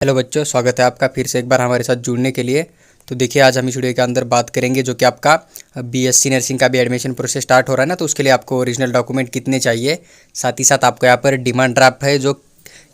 Hello बच्चों, स्वागत है आपका फिर से एक बार हमारे साथ जुड़ने के लिए। तो देखिए, आज हम इस वीडियो के अंदर बात करेंगे जो कि आपका बीएससी नर्सिंग का भी एडमिशन प्रोसेस स्टार्ट हो रहा है ना, तो उसके लिए आपको ओरिजिनल डॉक्यूमेंट कितने चाहिए, साथ ही साथ आपको यहाँ पर डिमांड ड्राफ्ट है जो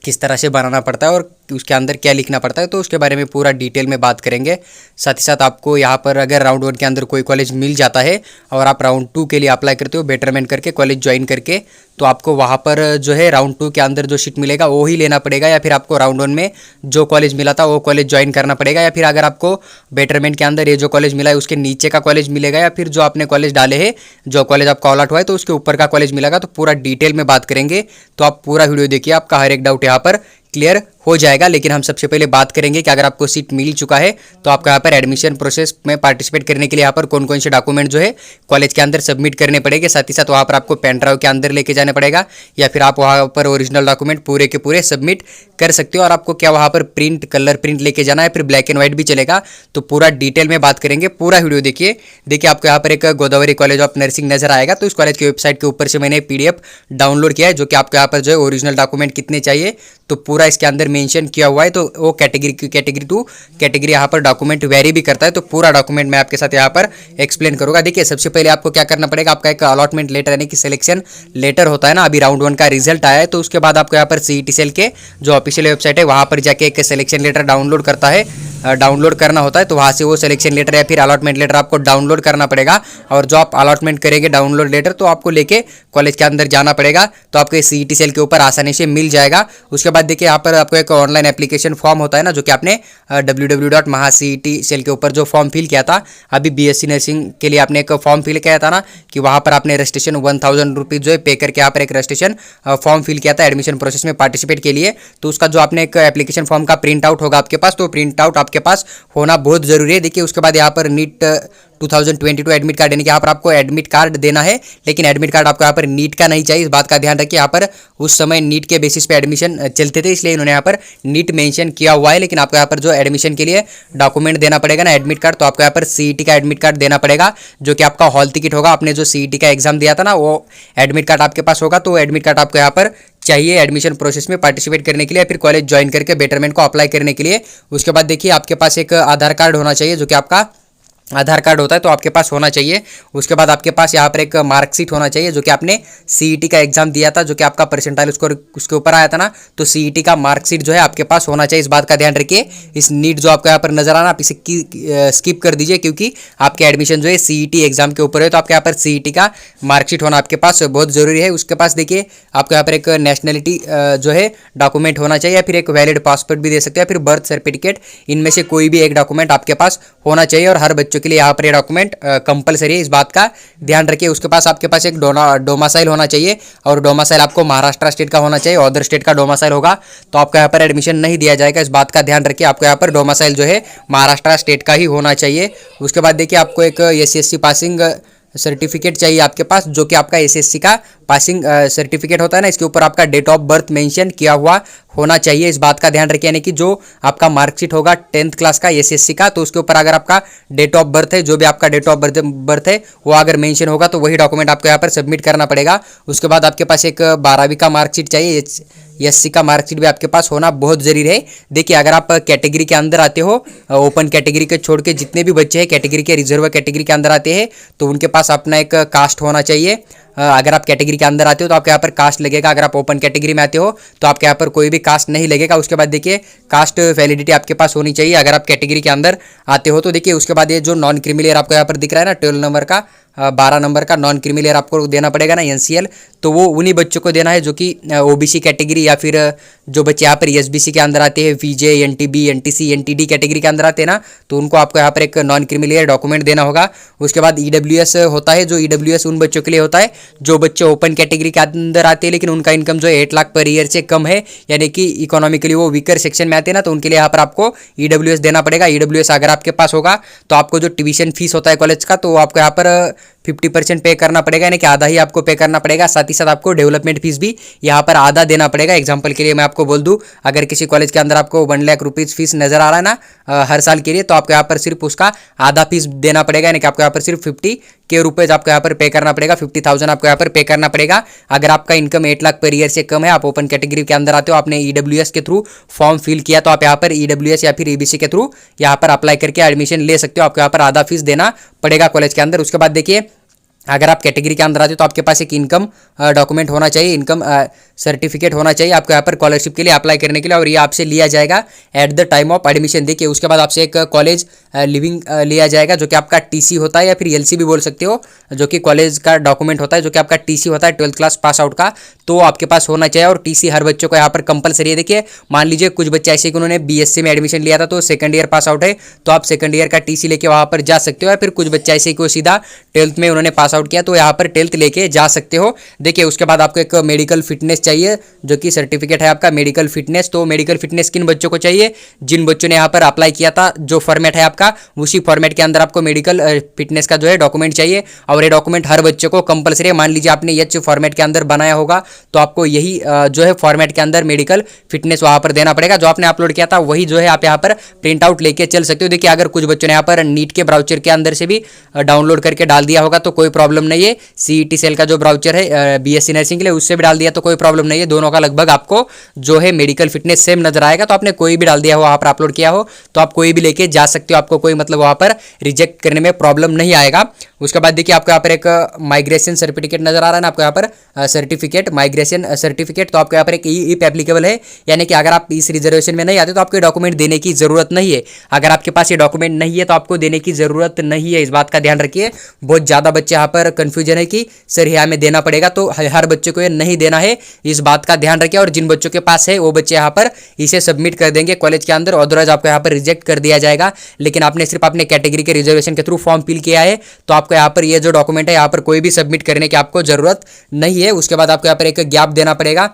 किस तरह से बनाना पड़ता है और उसके अंदर क्या लिखना पड़ता है, तो उसके बारे में पूरा डिटेल में बात करेंगे। साथ ही साथ आपको यहाँ पर अगर राउंड 1 के अंदर कोई कॉलेज मिल जाता है और आप राउंड 2 के लिए अप्लाई करते हो बेटरमेंट करके कॉलेज ज्वाइन करके, तो आपको वहाँ पर जो है राउंड 2 के अंदर जो सीट मिलेगा वो ही लेना पड़ेगा, या फिर आपको राउंड 1 में जो कॉलेज मिला था वो कॉलेज ज्वाइन करना पड़ेगा, या फिर अगर आपको बेटरमेंट के अंदर ये जो कॉलेज मिला है उसके नीचे का कॉलेज मिलेगा, या फिर जो आपने कॉलेज डाले हैं जो कॉलेज आपका अलॉट हुआ है तो उसके ऊपर का कॉलेज मिलेगा। तो पूरा डिटेल में बात करेंगे, तो आप पूरा वीडियो देखिए, आपका हर एक डाउट यहाँ पर क्लियर हो जाएगा। लेकिन हम सबसे पहले बात करेंगे कि अगर आपको सीट मिल चुका है तो आपको यहाँ पर एडमिशन प्रोसेस में पार्टिसिपेट करने के लिए यहाँ पर कौन कौन से डॉक्यूमेंट जो है कॉलेज के अंदर सबमिट करने पड़ेंगे। साथ ही साथ वहाँ पर आपको पेन ड्राइव के अंदर लेके जाना पड़ेगा, या फिर आप वहाँ पर ओरिजिनल डॉक्यूमेंट पूरे के पूरे सबमिट कर सकते हो। और आपको क्या वहाँ पर प्रिंट, कलर प्रिंट लेके जाना है, फिर ब्लैक एंड व्हाइट भी चलेगा। तो पूरा डिटेल में बात करेंगे, पूरा वीडियो देखिए। देखिए, आपको यहाँ पर एक गोदावरी कॉलेज ऑफ नर्सिंग नजर आएगा, तो इस कॉलेज की वेबसाइट के ऊपर से मैंने PDF डाउनलोड किया है जो कि आपको यहाँ पर जो है ओरिजिनल डॉक्यूमेंट कितने चाहिए तो पूरा इसके अंदर मेंशन किया हुआ है। तो वो कैटेगरी टू कैटेगरी यहाँ पर डॉक्यूमेंट वेरी भी करता है, तो पूरा डॉक्यूमेंट मैं आपके साथ यहाँ पर एक्सप्लेन करूँगा। देखिए, सबसे पहले आपको क्या करना पड़ेगा, आपका एक अलॉटमेंट लेटर यानी कि सिलेक्शन लेटर होता है ना, अभी राउंड 1 का रिजल्ट आया है, तो उसके बाद आपको यहाँ पर CET सेल के जो ऑफिशियल वेबसाइट है वहाँ पर जाके एक सिलेक्शन लेटर डाउनलोड करना होता है। तो वहाँ से वो सिलेक्शन लेटर या फिर अलॉटमेंट लेटर आपको डाउनलोड करना पड़ेगा, और जो आप अलॉटमेंट करेंगे डाउनलोड लेटर तो आपको लेके कॉलेज के अंदर जाना पड़ेगा, तो आपके CET सेल के ऊपर आसानी से मिल जाएगा। उसके बाद देखिए, यहाँ पर आपको एक ऑनलाइन एप्लीकेशन फॉर्म होता है ना, जो कि आपने www.mahacetcell के ऊपर जो फॉर्म फिल किया था, अभी BSc नर्सिंग के लिए आपने एक फॉर्म फिल किया था ना, कि वहाँ पर आपने रजिस्ट्रेशन 1000 रुपीज़ जो है पे करके यहाँ पर एक रजिस्ट्रेशन फॉर्म फिल किया था एडमिशन प्रोसेस में पार्टिसिपेट के लिए। तो उसका जो आपने एक एप्लीकेशन फॉर्म का प्रिंट आउट होगा आपके पास, तो प्रिंट आउट आपके पास होना बहुत ज़रूरी है। देखिए, उसके बाद यहाँ पर नीट 2022 एडमिट कार्ड यानी कि यहाँ पर आपको एडमिट कार्ड देना है, लेकिन एडमिट कार्ड आपको यहाँ पर नीट का नहीं चाहिए, इस बात का ध्यान रखिए। यहाँ पर उस समय नीट के बेसिस पे एडमिशन चलते थे, इसलिए इन्होंने यहाँ पर नीट मेंशन किया हुआ है। लेकिन आपको यहाँ पर जो एडमिशन के लिए डॉक्यूमेंट देना पड़ेगा ना, एडमिट कार्ड, तो आपको यहाँ पर CET का एडमिट कार्ड देना पड़ेगा, जो कि आपका हॉल टिकट होगा। आपने जो CET का एग्जाम दिया था ना, वो एडमिट कार्ड आपके पास होगा, तो वो एडमिट कार्ड आपको यहाँ पर चाहिए एडमिशन प्रोसेस में पार्टिसिपेट करने के लिए, फिर कॉलेज ज्वाइन करके बेटरमेंट को अप्लाई करने के लिए। उसके बाद देखिए, आपके पास एक आधार कार्ड होना चाहिए, जो कि आपका आधार कार्ड होता है तो आपके पास होना चाहिए। उसके बाद आपके पास यहाँ पर एक मार्कशीट होना चाहिए, जो कि आपने CET का एग्जाम दिया था, जो कि आपका परसेंटाइल उसके ऊपर आया था ना, तो CET का मार्कशीट जो है आपके पास होना चाहिए। इस बात का ध्यान रखिए। इस नीट जो आपको यहाँ पर नजर आना, आप इसे स्किप कर दीजिए, क्योंकि आपके एडमिशन जो है CET एग्जाम के ऊपर है, तो आपके यहाँ पर CET का मार्कशीट होना आपके पास बहुत ज़रूरी है। उसके पास देखिए, आपको यहाँ पर एक नेशनलिटी जो है डॉक्यूमेंट होना चाहिए, या फिर एक वैलिड पासपोर्ट भी दे सकते हैं, फिर बर्थ सर्टिफिकेट, इनमें से कोई भी एक डॉक्यूमेंट आपके पास होना चाहिए। और हर बच्चों के लिए यहाँ पर ये डॉक्यूमेंट कंपलसरी है, इस बात का ध्यान रखिए। उसके पास आपके पास एक डोमासाइल होना चाहिए, और डोमासाइल आपको महाराष्ट्र स्टेट का होना चाहिए। अदर स्टेट का डोमासाइल होगा तो आपको यहाँ पर एडमिशन नहीं दिया जाएगा, इस बात का ध्यान रखिए। आपको यहाँ पर डोमासाइल जो है महाराष्ट्र स्टेट का ही होना चाहिए। उसके बाद देखिए, आपको एक SSC पासिंग सर्टिफिकेट चाहिए आपके पास, जो कि आपका SSC का पासिंग सर्टिफिकेट होता है ना, इसके ऊपर आपका डेट ऑफ बर्थ मेंशन किया हुआ होना चाहिए, इस बात का ध्यान रखिए। यानी कि जो आपका मार्कशीट होगा 10th क्लास का SSC का, तो उसके ऊपर अगर आपका डेट ऑफ बर्थ है, जो भी आपका डेट ऑफ बर्थ है वो अगर मेंशन होगा तो वही डॉक्यूमेंट आपको यहाँ पर सबमिट करना पड़ेगा। उसके बाद आपके पास एक 12वीं का मार्कशीट चाहिए, SC का मार्कशीट भी आपके पास होना बहुत ज़रूरी है। देखिए, अगर आप कैटेगरी के अंदर आते हो, ओपन कैटेगरी के छोड़ के जितने भी बच्चे हैं कैटेगरी के, रिजर्व कैटेगरी के अंदर आते हैं, तो उनके पास अपना एक कास्ट होना चाहिए। अगर आप कैटेगरी के अंदर आते हो तो आपके यहाँ पर कास्ट लगेगा, अगर आप ओपन कैटेगरी में आते हो तो आपके यहाँ पर कोई भी कास्ट नहीं लगेगा। उसके बाद देखिए, कास्ट वैलिडिटी आपके पास होनी चाहिए अगर आप कैटेगरी के अंदर आते हो। तो देखिए, उसके बाद ये जो नॉन क्रीमिलियर आपको यहाँ पर दिख रहा है ना, 12 नंबर का 12 नंबर का नॉन क्रीमिलियर आपको देना पड़ेगा ना, NCL, तो वो उन्हीं बच्चों को देना है जो कि OBC कैटेगरी, या फिर जो बच्चे यहाँ पर SBC के अंदर आते हैं, VJ, NTB, NTC, NTD category के अंदर आते हैं ना, तो उनको आपको यहाँ पर एक नॉन क्रीमिलियर डॉक्यूमेंट देना होगा। उसके बाद EWS होता है, जो EWS उन बच्चों के लिए होता है जो बच्चे ओपन कैटेगरी के अंदर आते हैं, लेकिन उनका इनकम जो है 8 लाख पर ईयर से कम है, यानी कि इकोनॉमिकली वो वीकर सेक्शन में आते हैं ना, तो उनके लिए यहाँ पर आपको EWS देना पड़ेगा। EWS अगर आपके पास होगा तो आपको जो ट्यूशन फीस होता है कॉलेज का, तो आपको यहाँ पर 50% पे करना पड़ेगा, यानी कि आधा ही आपको पे करना पड़ेगा। साथ ही साथ आपको डेवलपमेंट फीस भी यहाँ पर आधा देना पड़ेगा। एग्जाम्पल के लिए मैं आपको बोल दूँ, अगर किसी कॉलेज के अंदर आपको 1 लाख रुपीज़ फीस नजर आ रहा है ना हर साल के लिए, तो आपको यहाँ पर सिर्फ उसका आधा फीस देना पड़ेगा, यानी कि आपको यहाँ पर सिर्फ 50K रुपीज़ आपको यहाँ पर पे करना पड़ेगा। 50,000 आपको यहाँ पर पे करना पड़ेगा। अगर आपका इनकम 8 लाख पर ईयर से कम है, आप ओपन कैटेगरी के अंदर आते हो, आपने EWS के थ्रू फॉर्म फिल किया, तो आप यहाँ पर EWS या फिर EBC के थ्रू यहाँ पर अप्लाई करके एडमिशन ले सकते हो। आपको यहाँ पर आधा फीस देना पड़ेगा कॉलेज के अंदर। उसके बाद देखिए, अगर आप कैटेगरी के अंदर आते हो तो आपके पास एक इनकम डॉक्यूमेंट होना चाहिए, इनकम सर्टिफिकेट होना चाहिए आपको यहाँ पर स्कॉलरशिप के लिए अप्लाई करने के लिए, और ये आपसे लिया जाएगा at the time of admission. देखिए, उसके बाद आपसे एक कॉलेज लिविंग लिया जाएगा, जो कि आपका TC होता है या फिर LC भी बोल सकते हो, जो कि कॉलेज का डॉक्यूमेंट होता है, जो कि आपका TC होता है 12th क्लास पास आउट का, तो आपके पास होना चाहिए। और TC हर बच्चों को यहाँ पर कंपलसरी है। देखिए, मान लीजिए कुछ बच्चे ऐसे कि उन्होंने BSc में एडमिशन लिया था, तो सेकंड ईयर पास आउट है, तो आप सेकंड ईयर का TC लेके वहाँ पर जा सकते हो। या फिर कुछ बच्चे ऐसे कि वो सीधा 12th में उन्होंने पास आउट किया, तो यहाँ पर 12th लेके जा सकते हो। देखिए, उसके बाद आपको एक मेडिकल फिटनेस चाहिए, जो कि सर्टिफिकेट है आपका मेडिकल फिटनेस। तो मेडिकल फिटनेस किन बच्चों को चाहिए? जिन बच्चों ने यहाँ पर अप्लाई किया था, जो फॉर्मेट है आपका उसी फॉर्मेट के अंदर आपको मेडिकल फिटनेस का जो है डॉक्यूमेंट चाहिए, और ये डॉक्यूमेंट हर बच्चे को कंपलसरी है। मान लीजिए आपने H फॉर्मेट के अंदर बनाया होगा, तो आपको यही जो है फॉर्मेट के अंदर मेडिकल फिटनेस वहाँ पर देना पड़ेगा। जो आपने अपलोड किया था वही जो है आप यहाँ पर प्रिंट आउट लेके चल सकते हो। देखिए, अगर कुछ बच्चों ने यहाँ पर नीट के ब्राउचर के अंदर से भी डाउनलोड करके डाल दिया होगा तो कोई प्रॉब्लम नहीं है। CET सेल का जो ब्राउचर है BSc नर्सिंग के लिए, उससे भी डाल दिया तो कोई प्रॉब्लम नहीं है। दोनों का लगभग आपको जो है मेडिकल फिटनेस सेम नजर आएगा। तो आपने कोई भी डाल दिया हो, वहाँ पर अपलोड किया हो, तो आप कोई भी लेके जा सकते हो, आपको कोई मतलब वहाँ पर रिजेक्ट करने में प्रॉब्लम नहीं आएगा। उसके बाद देखिए, आपको यहाँ पर एक माइग्रेशन सर्टिफिकेट नजर आ रहा है ना, आपको यहाँ पर सर्टिफिकेट माइग्रेशन सर्टिफिकेट, तो आपको यहाँ पर एक ईप एप्लीकेबल है, यानी कि अगर आप इस रिजर्वेशन में नहीं आते तो आपको डॉक्यूमेंट देने की जरूरत नहीं है। अगर आपके पास ये डॉक्यूमेंट नहीं है तो आपको देने की जरूरत नहीं है, इस बात का ध्यान रखिए। बहुत ज़्यादा बच्चे यहाँ पर कन्फ्यूजन है कि सर यहाँ में देना पड़ेगा, तो हर बच्चे को ये नहीं देना है, इस बात का ध्यान रखिए। और जिन बच्चों के पास है वो बच्चे यहाँ पर इसे सबमिट कर देंगे कॉलेज के अंदर, अदरवाइज आपको यहाँ पर रिजेक्ट कर दिया जाएगा। लेकिन आपने सिर्फ अपने कैटेगरी के रिजर्वेशन के थ्रू फॉर्म फिल किया है, तो आपको यहाँ पर ये जो डॉक्यूमेंट है यहाँ पर कोई भी सबमिट करने की आपको जरूरत नहीं है। उसके बाद आपको यहाँ पर एक गैप देना पड़ेगा,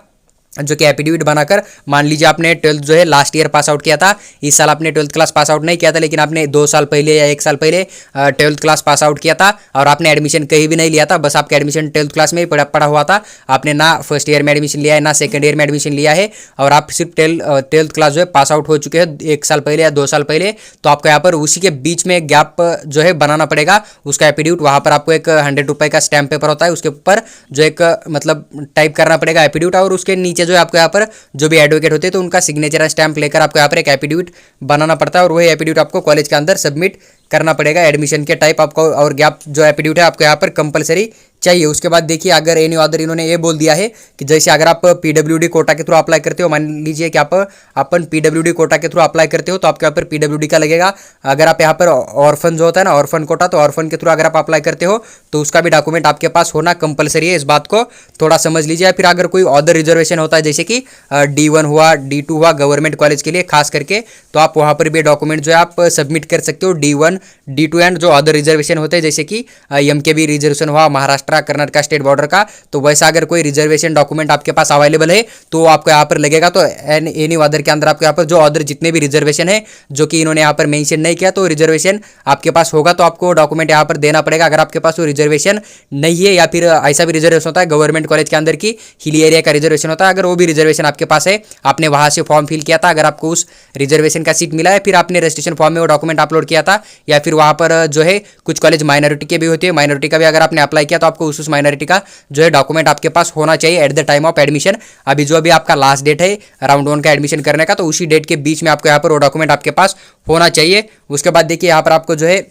जो कि एफिडेविट बनाकर, मान लीजिए आपने 12th जो है लास्ट ईयर पास आउट किया था, इस साल आपने 12th क्लास पास आउट नहीं किया था, लेकिन आपने 2 साल पहले या 1 साल पहले 12th क्लास पास आउट किया था, और आपने एडमिशन कहीं भी नहीं लिया था, बस आपका एडमिशन 12th क्लास में ही पड़ा हुआ था। आपने ना फर्स्ट ईयर में एडमिशन लिया है, ना सेकंड ईयर में एडमिशन लिया है, और आप सिर्फ 12th क्लास जो है पास आउट हो चुके हैं 1 साल पहले या 2 साल पहले, तो आपको यहाँ पर उसी के बीच में गैप जो है बनाना पड़ेगा, उसका एफिडेविट। वहाँ पर आपको एक 100 रुपये का स्टैम्प पेपर होता है, उसके ऊपर जो एक मतलब टाइप करना पड़ेगा एफिडेविट, और उसके नीचे जो है आपको यहाँ पर जो भी एडवोकेट होते हैं तो उनका सिग्नेचर स्टैंप लेकर आपको यहाँ पर एक एफिडेविट बनाना पड़ता है, और वही एफिडेविट आपको कॉलेज के अंदर सबमिट करना पड़ेगा। एडमिशन के टाइप आपको और गैप जो एफिडेविट है आपको यहाँ पर कंपलसरी चाहिए। उसके बाद देखिए, अगर एनी अदर इन्होंने ये बोल दिया है कि जैसे अगर आप PWD कोटा के थ्रू अप्लाई करते हो, मान लीजिए कि आप अपन PWD कोटा के थ्रू अप्लाई करते हो, तो आपके यहाँ पर PWD का लगेगा। अगर आप यहाँ पर ऑर्फन जो होता है ना, ऑर्फन कोटा, तो ऑर्फन के थ्रू अगर आप अप्लाई करते हो तो उसका भी डॉक्यूमेंट आपके पास होना कंपलसरी है, इस बात को थोड़ा समझ लीजिए। फिर अगर कोई अदर रिजर्वेशन होता है, जैसे कि D1 हुआ, D2 हुआ गवर्नमेंट कॉलेज के लिए खास करके, तो आप वहाँ पर भी डॉक्यूमेंट जो है आप सबमिट कर सकते हो। D1 D2 एंड जो अदर रिजर्वेशन होते हैं, जैसे कि MKB रिजर्वेशन हुआ महाराष्ट्र कर्नाटक स्टेट बॉर्डर का, तो वैसा अगर कोई रिजर्वेशन डॉक्यूमेंट आपके पास अवेलेबल है तो आपको यहाँ पर लगेगा। तो एनी अदर के अंदर आपको यहाँ पर जो अदर जितने भी रिजर्वेशन है, जो कि इन्होंने यहाँ पर मेंशन नहीं किया, तो रिजर्वेशन आपके पास होगा तो आपको डॉक्यूमेंट यहाँ पर देना पड़ेगा। अगर आपके पास वो रिजर्वेशन नहीं है, या फिर ऐसा भी रिजर्वेशन होता है गवर्नमेंट कॉलेज के अंदर की हिली एरिया का रिजर्वेशन होता है, अगर वो भी रिजर्वेशन आपके पास है, आपने वहाँ से फॉर्म फिल किया था, अगर आपको उस रिजर्वेशन का सीट मिला है, फिर आपने रजिस्ट्रेशन फॉर्म में वो डॉक्यूमेंट अपलोड किया था, या फिर वहाँ पर जो है कुछ कॉलेज माइनॉरिटी के भी होते हैं, माइनॉरिटी का भी अगर आपने अप्लाई किया तो आपको उस माइनॉरिटी का जो है डॉक्यूमेंट आपके पास होना चाहिए at the time of admission. अभी जो अभी आपका लास्ट डेट है राउंड 1 का एडमिशन करने का, तो उसी डेट के बीच में आपको यहाँ पर वो डॉक्यूमेंट आपके पास होना चाहिए। उसके बाद देखिए, यहाँ पर आपको जो है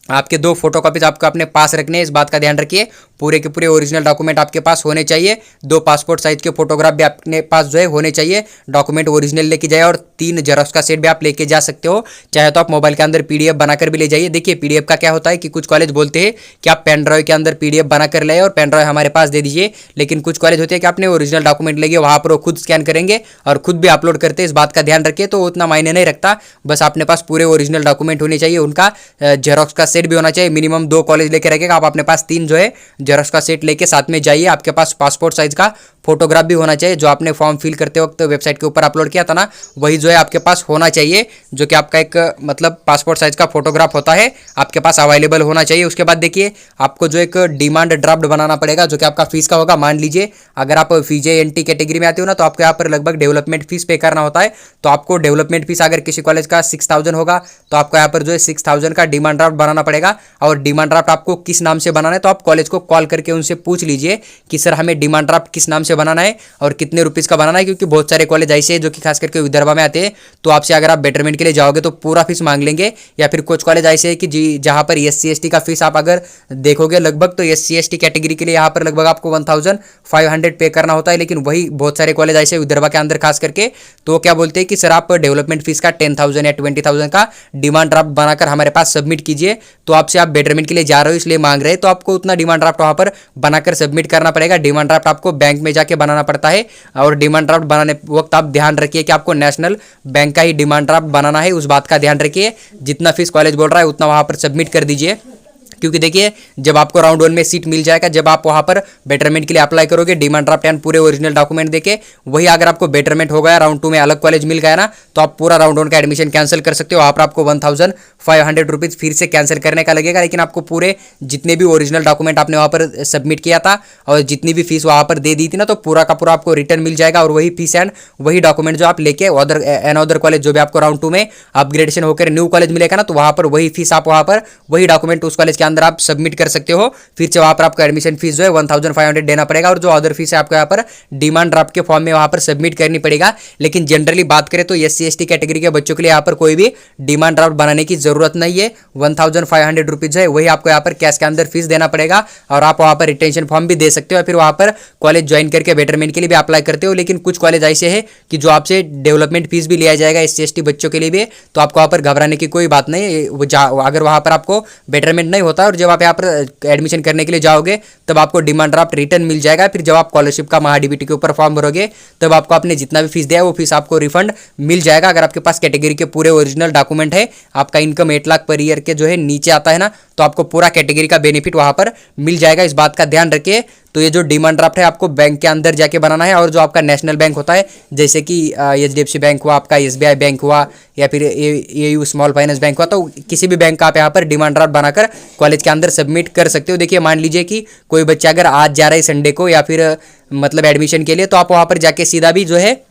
आपके 2 फोटोकॉपीज आपको अपने पास रखने हैं, इस बात का ध्यान रखिए। पूरे के पूरे ओरिजिनल डॉक्यूमेंट आपके पास होने चाहिए। 2 पासपोर्ट साइज के फोटोग्राफ भी अपने पास जो है होने चाहिए। डॉक्यूमेंट ओरिजिनल लेके जाए, और 3 जेरॉक्स का सेट भी आप लेके जा सकते हो, चाहे तो आप मोबाइल के अंदर PDF बनाकर भी ले जाइए। देखिए, PDF का क्या होता है कि कुछ कॉलेज बोलते हैं कि आप पेन ड्राइव के अंदर PDF बनाकर ले और पेन ड्राइव हमारे पास दे दीजिए, लेकिन कुछ कॉलेज होते हैं कि आपने ओरिजिनल डॉक्यूमेंट लेंगे, वहाँ पर वो खुद स्कैन करेंगे और खुद भी अपलोड करते हैं, इस बात का ध्यान रखिए। तो उतना मायने नहीं रखता, बस अपने पास पूरे ओरिजिनल डॉक्यूमेंट होने चाहिए, उनका जेरॉक्स का सेट भी होना चाहिए, मिनिमम 2 कॉलेज लेके रखेगा आप अपने पास, 3 जो है जेरॉक्स का सेट लेके साथ में जाइए। आपके पास पासपोर्ट साइज का फोटोग्राफ भी होना चाहिए, जो आपने फॉर्म फिल करते वक्त वेबसाइट के ऊपर अपलोड किया था ना, वही जो है आपके पास होना चाहिए, जो कि आपका एक मतलब पासपोर्ट साइज का फोटोग्राफ होता है आपके पास अवेलेबल होना चाहिए। उसके बाद देखिए आपको जो एक डिमांड ड्राफ्ट बनाना पड़ेगा, जो कि आपका फीस का होगा। मान लीजिए अगर आप VJNT कैटेगरी में आते हो ना, तो आपको यहाँ पर लगभग डेवलपमेंट फीस पे करना होता है। तो आपको डेवलपमेंट फीस अगर किसी कॉलेज का 6000 होगा, तो आपको यहाँ पर जो है 6000 का डिमांड ड्राफ्ट बनाना पड़ेगा। और डिमांड ड्राफ्ट आपको किस नाम से बनाना है, तो आप कॉलेज को कॉल करके उनसे पूछ लीजिए कि सर हमें डिमांड ड्राफ्ट किस नाम से बनाना है और कितने रुपीज़ का बनाना है, क्योंकि बहुत सारे कॉलेज ऐसे हैं जो कि खास करके विदर्भा में आते हैं। तो आपसे अगर आप बेटरमेंट के लिए जाओगे तो पूरा फीस मांग लेंगे, या फिर कुछ कॉलेज ऐसे है कि जहाँ पर SC/ST का फीस आप अगर देखोगे लगभग, तो SC/ST कैटेगरी के लिए यहाँ पर लगभग आपको 1500 पे करना होता है। लेकिन वही बहुत सारे कॉलेज ऐसे विदर्भा के अंदर खास करके, तो क्या बोलते हैं कि सर आप डेवलपमेंट फीस का 10,000 या 20,000 का डिमांड ड्राफ्ट बनाकर हमारे पास सबमिट कीजिए। तो आपसे आप बेटरमेंट के लिए जा रहे हो इसलिए मांग रहे हैं, तो आपको उतना डिमांड ड्राफ्ट वहाँ पर बनाकर सबमिट करना पड़ेगा। डिमांड ड्राफ्ट आपको बैंक में जाके बनाना पड़ता है, और डिमांड ड्राफ्ट बनाने वक्त आप ध्यान रखिए कि आपको नेशनल बैंक का ही डिमांड ड्राफ्ट बनाना है, उस बात का ध्यान रखिए। जितना फीस कॉलेज बोल रहा है उतना वहाँ पर सबमिट कर दीजिए, क्योंकि देखिए जब आपको राउंड 1 में सीट मिल जाएगा, जब आप वहाँ पर बेटरमेंट के लिए अप्लाई करोगे, डिमांड ड्राफ्ट एंड पूरे ओरिजिनल डॉक्यूमेंट देके, वही अगर आपको बेटरमेंट हो गया, राउंड 2 में अलग कॉलेज मिल गया ना, तो आप पूरा राउंड 1 का एडमिशन कैंसिल कर सकते हो। वहाँ पर आपको 1500 रुपीज़ फिर से कैंसिल करने का लगेगा, लेकिन आपको पूरे जितने भी ओरिजिनल डॉक्यूमेंट आपने वहाँ पर सबमिट किया था और जितनी भी फीस वहाँ पर दे दी थी ना, तो पूरा का पूरा आपको रिटर्न मिल जाएगा। और वही फीस एंड वही डॉक्यूमेंट जो आप लेके अदर कॉलेज जो भी आपको राउंड 2 में अपग्रेडेशन होकर न्यू कॉलेज मिलेगा ना, तो वहाँ पर वही फीस आप वहाँ पर वही डॉक्यूमेंट उस कॉलेज के अंदर आप सबमिट कर सकते हो। फिर से वहाँ पर आपको एडमिशन फीस जो है 1500 देना पड़ेगा, और जो अदर फीस है आपको यहाँ पर डिमांड ड्राफ्ट के फॉर्म में वहाँ पर सबमिट करनी पड़ेगा। लेकिन जनरली बात करें तो SC/ST कैटेगरी के बच्चों के लिए यहाँ पर कोई भी डिमांड ड्राफ्ट बनाने की जरूरत नहीं है। 1500 रुपीज़ है वही आपको यहाँ पर कैश के अंदर फीस देना पड़ेगा, और आप वहाँ पर रिटेंशन फॉर्म भी दे सकते हो, फिर वहाँ पर कॉलेज ज्वाइन करके बेटरमेंट के लिए भी अप्लाई करते हो। लेकिन कुछ कॉलेज ऐसे है कि जो आपसे डेवलपमेंट फीस भी लिया जाएगा SC/ST बच्चों के लिए भी, तो आपको वहाँ पर घबराने की कोई बात नहीं। अगर वहाँ पर आपको बेटरमेंट नहीं होता और जब आप यहाँ पर एडमिशन करने के लिए जाओगे, तब आपको डिमांड ड्राफ्ट रिटर्न मिल जाएगा। फिर जब आप स्कॉलरशिप का MHDBT के ऊपर फॉर्म भरोगे, तब आपको आपने जितना भी फीस दिया है वो फीस आपको रिफंड मिल जाएगा। अगर आपके पास कैटेगरी के पूरे ओरिजिनल डॉक्यूमेंट है, आपका इनकम 8 लाख पर ईयर के जो है नीचे आता है ना, तो आपको पूरा कैटेगरी का बेनिफिट वहाँ पर मिल जाएगा। इस बात का ध्यान रखिए। तो ये जो डिमांड ड्राफ्ट है आपको बैंक के अंदर जाके बनाना है, और जो आपका नेशनल बैंक होता है, जैसे कि HDFC बैंक हुआ, आपका SBI बैंक हुआ, या फिर AU स्मॉल फाइनेंस बैंक हुआ, तो किसी भी बैंक का आप यहाँ पर डिमांड ड्राफ्ट बनाकर कॉलेज के अंदर सबमिट कर सकते हो। देखिए मान लीजिए कि कोई बच्चा अगर आज जा रहा है संडे को, या फिर मतलब एडमिशन के लिए, तो आप वहाँ पर जाके सीधा भी जो है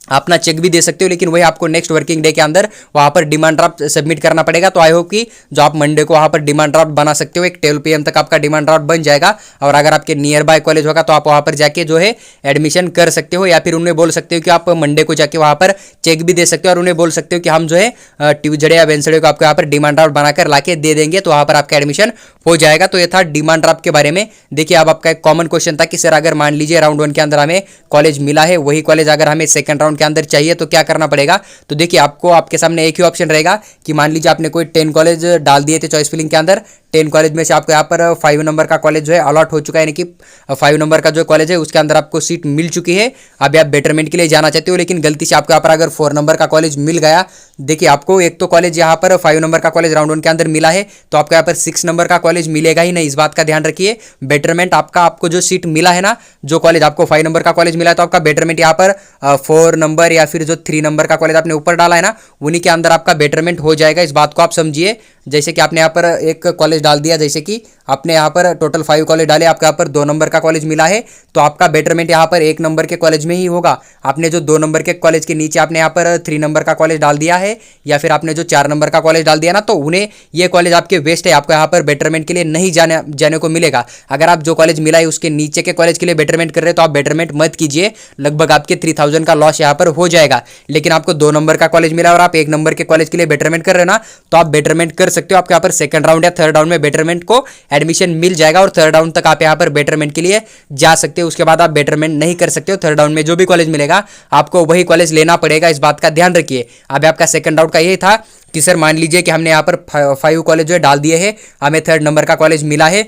अपना चेक भी दे सकते हो। लेकिन वही आपको नेक्स्ट वर्किंग डे के अंदर वहाँ पर डिमांड ड्राफ्ट सबमिट करना पड़ेगा। तो आई होप कि जो आप मंडे को वहाँ पर डिमांड ड्राफ्ट बना सकते हो, एक 12 PM तक आपका डिमांड ड्राफ्ट बन जाएगा। और अगर आपके नियर बाय कॉलेज होगा तो आप वहाँ पर जाके जो है एडमिशन कर सकते हो, या फिर उन्हें बोल सकते हो कि आप मंडे को जाके वहाँ पर चेक भी दे सकते हो, और उन्हें बोल सकते हो कि हम जो है ट्यूजडे या वेंसडे को आपको यहाँ पर डिमांड ड्राफ्ट बनाकर लाके दे देंगे, तो वहाँ पर आपका एडमिशन हो जाएगा। तो ये था डिमांड ड्राफ्ट के बारे में। देखिए अब आपका एक कॉमन क्वेश्चन था कि सर अगर मान लीजिए राउंड 1 के अंदर हमें कॉलेज मिला है, वही कॉलेज अगर हमें सेकंड राउंड के अंदर चाहिए तो क्या करना पड़ेगा। तो देखिए आपको आपके सामने एक ही ऑप्शन रहेगा कि मान लीजिए आपने कोई 10 कॉलेज डाल दिए थे चॉइस फिलिंग के अंदर, 10 कॉलेज में से आपको यहाँ पर 5 नंबर का कॉलेज जो है अलॉट हो चुका है, यानी कि 5 नंबर का जो कॉलेज है उसके अंदर आपको सीट मिल चुकी है। अभी आप बेटरमेंट के लिए जाना चाहते हो, लेकिन गलती से आपको यहाँ पर अगर 4 नंबर का कॉलेज मिल गया, देखिए आपको एक तो कॉलेज यहाँ पर 5 नंबर का कॉलेज राउंड 1 के अंदर मिला है, तो आपको यहाँ पर 6 नंबर का कॉलेज मिलेगा ही नहीं। इस बात का ध्यान रखिए। बेटरमेंट आपको जो सीट मिला है ना, जो कॉलेज आपको 5 नंबर का कॉलेज मिला है, तो आपका बेटरमेंट यहाँ पर 4 नंबर या फिर जो 3 नंबर का कॉलेज आपने ऊपर डाला है ना, उन्हीं के अंदर आपका बेटरमेंट हो जाएगा। इस बात को आप समझिए। जैसे कि आपने यहाँ पर एक कॉलेज डाल दिया, जैसे कि आपने यहाँ पर टोटल 5 कॉलेज डाले, आपको यहाँ पर 2 नंबर का कॉलेज मिला है, तो आपका बेटरमेंट यहाँ पर 1 नंबर के कॉलेज में ही होगा। आपने जो 2 नंबर के कॉलेज के नीचे आपने यहाँ पर 3 नंबर का कॉलेज डाल दिया है, या फिर आपने जो 4 नंबर का कॉलेज डाल दिया ना, तो उन्हें ये कॉलेज आपके वेस्ट है, आपको यहाँ पर बेटरमेंट के लिए नहीं जाने को मिलेगा। अगर आप जो कॉलेज मिला है उसके नीचे के कॉलेज के लिए बेटरमेंट कर रहे हैं, तो आप बेटरमेंट मत कीजिए, लगभग आपके 3000 का लॉस यहाँ पर हो जाएगा। लेकिन आपको 2 नंबर का कॉलेज मिला और आप 1 नंबर के कॉलेज के लिए बेटरमेंट कर रहे हो ना, तो आप बेटरमेंट कर सकते हो। आपको यहाँ पर सेकंड राउंड या थर्ड राउंड में बेटरमेंट को एडमिशन मिल जाएगा, और थर्ड राउंड तक आप यहाँ पर बेटरमेंट के लिए जा सकते हो। उसके बाद आप बेटरमेंट नहीं कर सकते हो। थर्ड राउंड में जो भी कॉलेज मिलेगा आपको वही कॉलेज लेना पड़ेगा। इस बात का ध्यान रखिए। अब आपका सेकंड राउंड का यही था कि सर मान लीजिए कि हमने यहाँ पर 5 कॉलेज जो है डाल दिए हैं, हमें 3rd नंबर का कॉलेज मिला है,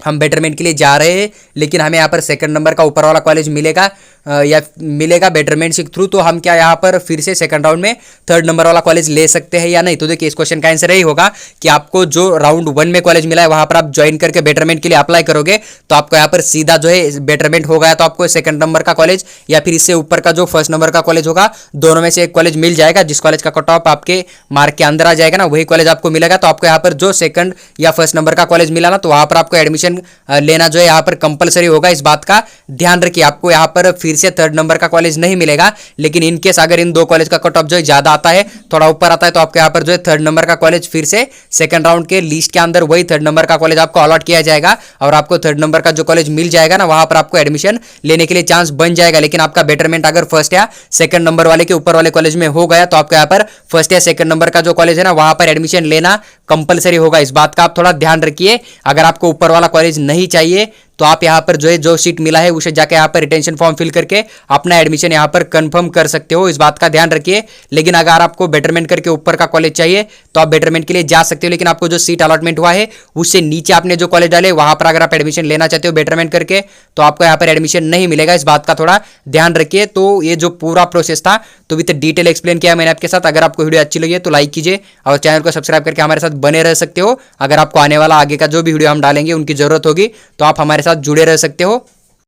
हम बेटरमेंट के लिए जा रहे हैं, लेकिन हमें यहाँ पर सेकंड नंबर का ऊपर वाला कॉलेज मिलेगा या मिलेगा बेटरमेंट के थ्रू, तो हम क्या यहाँ पर फिर से सेकंड राउंड में थर्ड नंबर वाला कॉलेज ले सकते हैं या नहीं? तो देखिए इस क्वेश्चन का आंसर यही होगा कि आपको जो राउंड 1 में कॉलेज मिला है वहां पर आप ज्वाइन करके बेटरमेंट के लिए अप्लाई करोगे तो आपको यहाँ पर सीधा जो है बेटरमेंट हो गया तो आपको सेकंड नंबर का कॉलेज या फिर इससे ऊपर का जो फर्स्ट नंबर का कॉलेज होगा, दोनों में से एक कॉलेज मिल जाएगा। जिस कॉलेज का कट ऑफ आपके मार्क के अंदर आ जाएगा ना, वही कॉलेज आपको मिलेगा। तो आपको यहाँ पर जो सेकंड या फर्स्ट नंबर का कॉलेज मिला ना, तो वहां पर आपको एडमिशन लेना जो है यहाँ पर कंपलसरी होगा। इस बात का ध्यान रखिए, आपको यहाँ पर फिर से थर्ड नंबर का कॉलेज नहीं मिलेगा, लेकिन इनकेस अगर इन दो कॉलेज का कट ऑफ जो है ज्यादा आता है, थोड़ा ऊपर आता है, तो आपको यहाँ पर जो है थर्ड नंबर का कॉलेज फिर से सेकंड राउंड के लिस्ट के अंदर वही थर्ड नंबर का कॉलेज आपको अलॉट किया जाएगा और आपको थर्ड नंबर का जो कॉलेज मिल जाएगा ना, वहां पर आपको एडमिशन लेने के लिए चांस बन जाएगा। लेकिन आपका बेटरमेंट अगर फर्स्ट या सेकंड नंबर वाले के ऊपर वाले कॉलेज में हो गया तो आपको यहाँ पर फर्स्ट या सेकंड नंबर का जो कॉलेज है ना, वहां पर एडमिशन लेना कंपलसरी होगा। इस बात का आप थोड़ा ध्यान रखिए। अगर आपको ऊपर वाला कॉलेज नहीं चाहिए तो आप यहाँ पर जो है जो सीट मिला है उसे जाके यहाँ पर रिटेंशन फॉर्म फिल करके अपना एडमिशन यहाँ पर कंफर्म कर सकते हो। इस बात का ध्यान रखिए। लेकिन अगर आपको बेटरमेंट करके ऊपर का कॉलेज चाहिए तो आप बेटरमेंट के लिए जा सकते हो, लेकिन आपको जो सीट अलॉटमेंट हुआ है उससे नीचे आपने जो कॉलेज डाले वहां पर अगर आप एडमिशन लेना चाहते हो बेटरमेंट करके तो आपको यहाँ पर एडमिशन नहीं मिलेगा। इस बात का थोड़ा ध्यान रखिए। तो ये जो पूरा प्रोसेस था तो विद डिटेल एक्सप्लेन किया मैंने आपके साथ। अगर आपको वीडियो अच्छी लगी है तो लाइक कीजिए और चैनल को सब्सक्राइब करके हमारे साथ बने रह सकते हो। अगर आपको आने वाला आगे का जो भी वीडियो हम डालेंगे उनकी जरूरत होगी तो आप हमारे साथ जुड़े रह सकते हो।